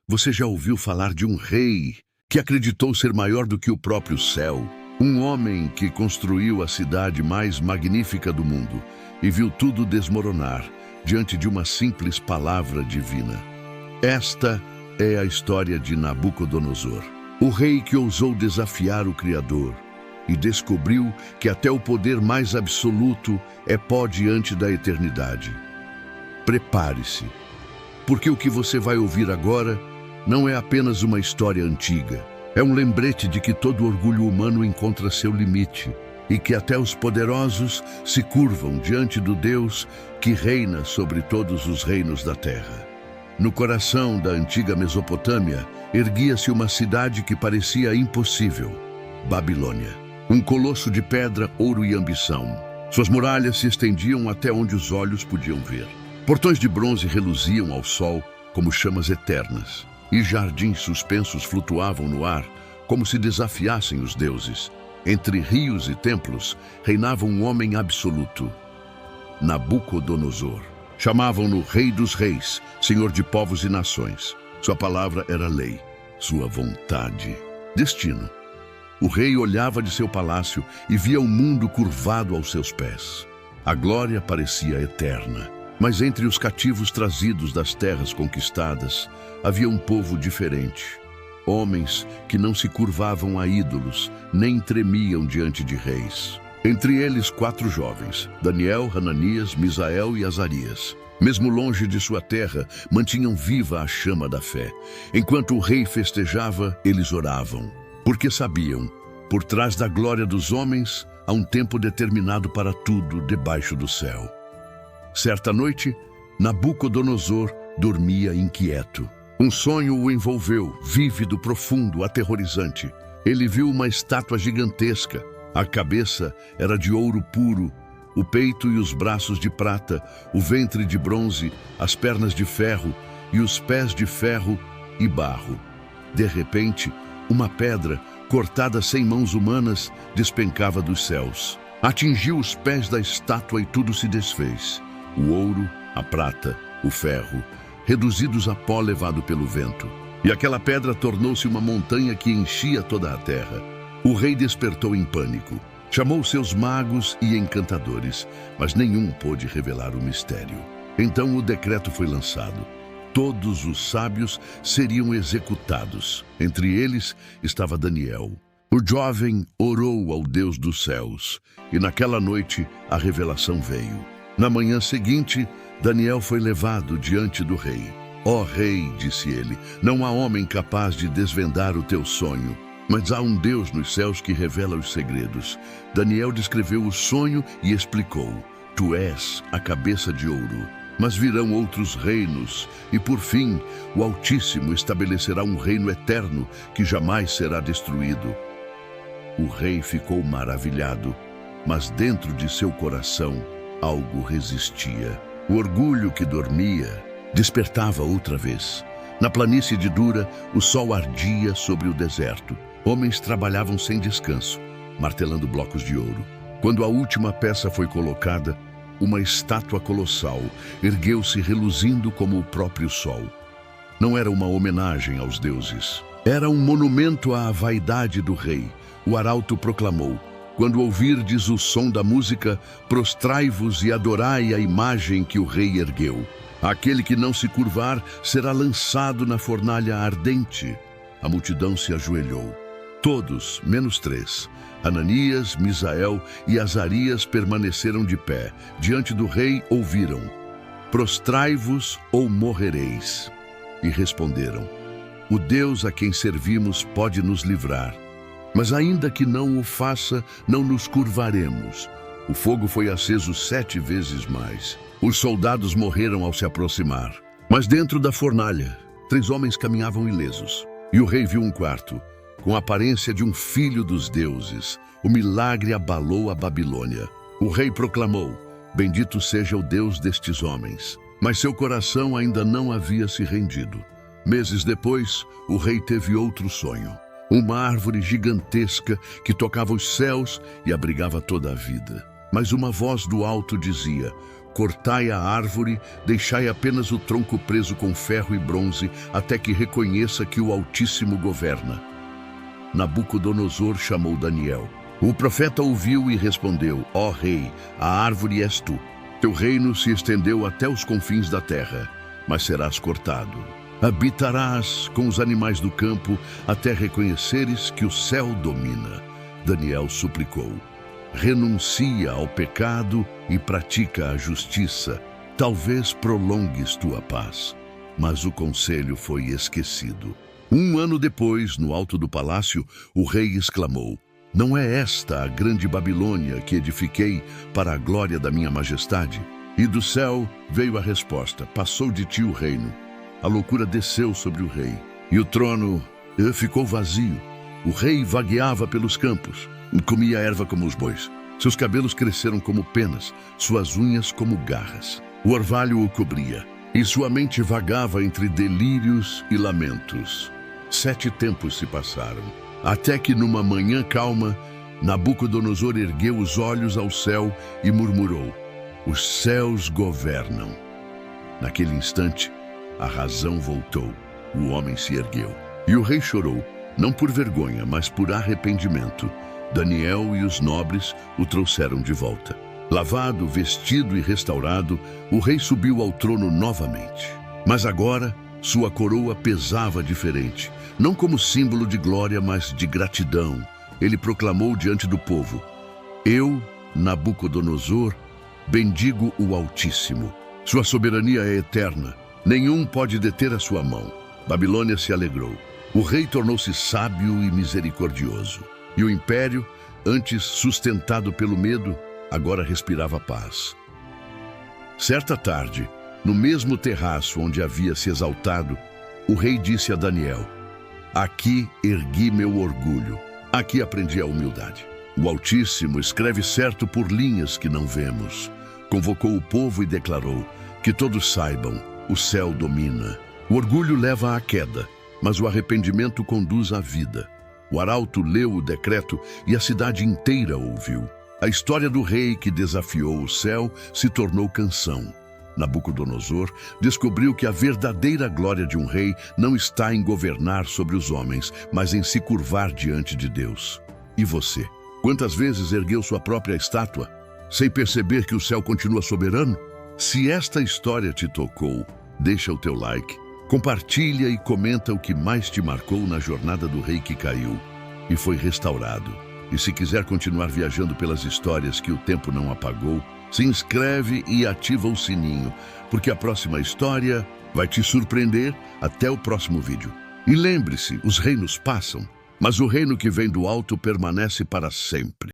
Você já ouviu falar de um rei que acreditou ser maior do que o próprio céu? Um homem que construiu a cidade mais magnífica do mundo e viu tudo desmoronar diante de uma simples palavra divina. Esta é a história de Nabucodonosor, o rei que ousou desafiar o Criador e descobriu que até o poder mais absoluto é pó diante da eternidade. Prepare-se, porque o que você vai ouvir agora não é apenas uma história antiga. É um lembrete de que todo orgulho humano encontra seu limite e que até os poderosos se curvam diante do Deus que reina sobre todos os reinos da terra. No coração da antiga Mesopotâmia, erguia-se uma cidade que parecia impossível, Babilônia. Um colosso de pedra, ouro e ambição. Suas muralhas se estendiam até onde os olhos podiam ver. Portões de bronze reluziam ao sol como chamas eternas, e jardins suspensos flutuavam no ar como se desafiassem os deuses. Entre rios e templos reinava um homem absoluto, Nabucodonosor. Chamavam-no Rei dos Reis, Senhor de povos e nações. Sua palavra era lei, sua vontade, destino. O rei olhava de seu palácio e via o mundo curvado aos seus pés. A glória parecia eterna, mas entre os cativos trazidos das terras conquistadas, havia um povo diferente. Homens que não se curvavam a ídolos, nem tremiam diante de reis. Entre eles 4 jovens, Daniel, Hananias, Misael e Azarias. Mesmo longe de sua terra, mantinham viva a chama da fé. Enquanto o rei festejava, eles oravam, porque sabiam, por trás da glória dos homens, há um tempo determinado para tudo debaixo do céu. Certa noite, Nabucodonosor dormia inquieto. Um sonho o envolveu, vívido, profundo, aterrorizante. Ele viu uma estátua gigantesca. A cabeça era de ouro puro, o peito e os braços de prata, o ventre de bronze, as pernas de ferro e os pés de ferro e barro. De repente, uma pedra, cortada sem mãos humanas, despencava dos céus. Atingiu os pés da estátua e tudo se desfez. O ouro, a prata, o ferro, reduzidos a pó levado pelo vento. E aquela pedra tornou-se uma montanha que enchia toda a terra. O rei despertou em pânico. Chamou seus magos e encantadores, mas nenhum pôde revelar o mistério. Então o decreto foi lançado. Todos os sábios seriam executados. Entre eles estava Daniel. O jovem orou ao Deus dos céus, e naquela noite a revelação veio. Na manhã seguinte, Daniel foi levado diante do rei. Ó rei, disse ele, não há homem capaz de desvendar o teu sonho, mas há um Deus nos céus que revela os segredos. Daniel descreveu o sonho e explicou: tu és a cabeça de ouro, mas virão outros reinos, e por fim, o Altíssimo estabelecerá um reino eterno que jamais será destruído. O rei ficou maravilhado, mas dentro de seu coração algo resistia. O orgulho que dormia despertava outra vez. Na planície de Dura, o sol ardia sobre o deserto. Homens trabalhavam sem descanso, martelando blocos de ouro. Quando a última peça foi colocada, uma estátua colossal ergueu-se reluzindo como o próprio sol. Não era uma homenagem aos deuses. Era um monumento à vaidade do rei. O arauto proclamou: quando ouvirdes o som da música, prostrai-vos e adorai a imagem que o rei ergueu. Aquele que não se curvar será lançado na fornalha ardente. A multidão se ajoelhou. Todos, menos 3, Hananias, Misael e Azarias, permaneceram de pé. Diante do rei ouviram: prostrai-vos ou morrereis. E responderam: o Deus a quem servimos pode nos livrar. Mas ainda que não o faça, não nos curvaremos. O fogo foi aceso 7 vezes mais. Os soldados morreram ao se aproximar. Mas dentro da fornalha, 3 homens caminhavam ilesos. E o rei viu um quarto, com a aparência de um filho dos deuses. O milagre abalou a Babilônia. O rei proclamou: bendito seja o Deus destes homens. Mas seu coração ainda não havia se rendido. Meses depois, o rei teve outro sonho. Uma árvore gigantesca que tocava os céus e abrigava toda a vida. Mas uma voz do alto dizia: Cortai a árvore, deixai apenas o tronco preso com ferro e bronze, até que reconheça que o Altíssimo governa. Nabucodonosor chamou Daniel. O profeta ouviu e respondeu: Ó rei, a árvore és tu. Teu reino se estendeu até os confins da terra, mas serás cortado. Habitarás com os animais do campo até reconheceres que o céu domina. Daniel suplicou: renuncia ao pecado e pratica a justiça. Talvez prolongues tua paz. Mas o conselho foi esquecido. 1 ano depois, no alto do palácio, o rei exclamou: não é esta a grande Babilônia que edifiquei para a glória da minha majestade? E do céu veio a resposta: passou de ti o reino. A loucura desceu sobre o rei, e o trono ficou vazio. O rei vagueava pelos campos, comia erva como os bois. Seus cabelos cresceram como penas, suas unhas como garras. O orvalho o cobria, e sua mente vagava entre delírios e lamentos. 7 tempos se passaram, até que numa manhã calma, Nabucodonosor ergueu os olhos ao céu e murmurou: os céus governam. Naquele instante, a razão voltou, o homem se ergueu. E o rei chorou, não por vergonha, mas por arrependimento. Daniel e os nobres o trouxeram de volta. Lavado, vestido e restaurado, o rei subiu ao trono novamente. Mas agora, sua coroa pesava diferente, não como símbolo de glória, mas de gratidão. Ele proclamou diante do povo: eu, Nabucodonosor, bendigo o Altíssimo. Sua soberania é eterna. Nenhum pode deter a sua mão. Babilônia se alegrou. O rei tornou-se sábio e misericordioso. E o império, antes sustentado pelo medo, agora respirava paz. Certa tarde, no mesmo terraço onde havia se exaltado, o rei disse a Daniel: aqui ergui meu orgulho, aqui aprendi a humildade. O Altíssimo escreve certo por linhas que não vemos. Convocou o povo e declarou: que todos saibam, o céu domina. O orgulho leva à queda, mas o arrependimento conduz à vida. O arauto leu o decreto e a cidade inteira ouviu. A história do rei que desafiou o céu se tornou canção. Nabucodonosor descobriu que a verdadeira glória de um rei não está em governar sobre os homens, mas em se curvar diante de Deus. E você? Quantas vezes ergueu sua própria estátua, sem perceber que o céu continua soberano? Se esta história te tocou, deixa o teu like, compartilha e comenta o que mais te marcou na jornada do rei que caiu e foi restaurado. E se quiser continuar viajando pelas histórias que o tempo não apagou, se inscreve e ativa o sininho, porque a próxima história vai te surpreender. Até o próximo vídeo. E lembre-se, os reinos passam, mas o reino que vem do alto permanece para sempre.